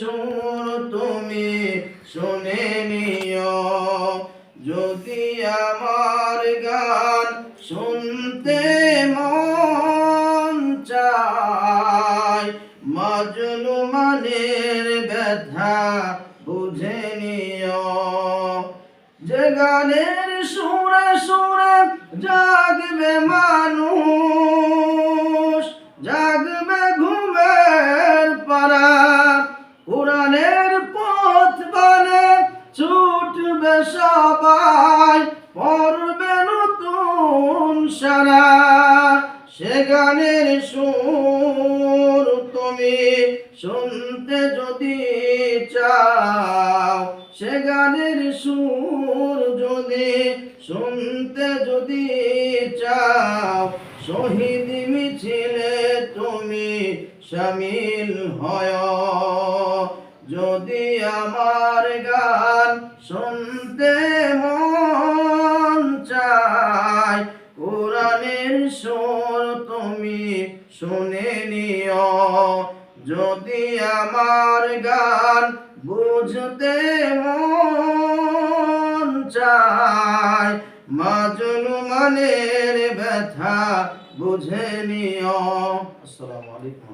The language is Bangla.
সুর তুমি শুনে নিও। যদি আমার গান শুনতে মন চায়, মাজলুমানের ব্যথা বুঝে নিও। যে গানের সুরে সুরে জাগবে মানুষ, জাগবে ঘুমের পারা, কোরআনের পথ বানে ছুটবে সবাই, পড়বে নতুন সারা। সে গানের সুর তুমি শুনতে যদি চাও, সে গানের সুর যদি শুনতে যদি চাও, শহীদ মিছিলে তুমি শামিল হয়। যদি আমার গান শুনতে মন চায়, কোরআনের সুর তুমি শুনে নিও। যদি আমার গান বুঝতে মন চায়, মাজলুমানের ব্যথা বুঝে নিও। আসসালামু আলাইকুম।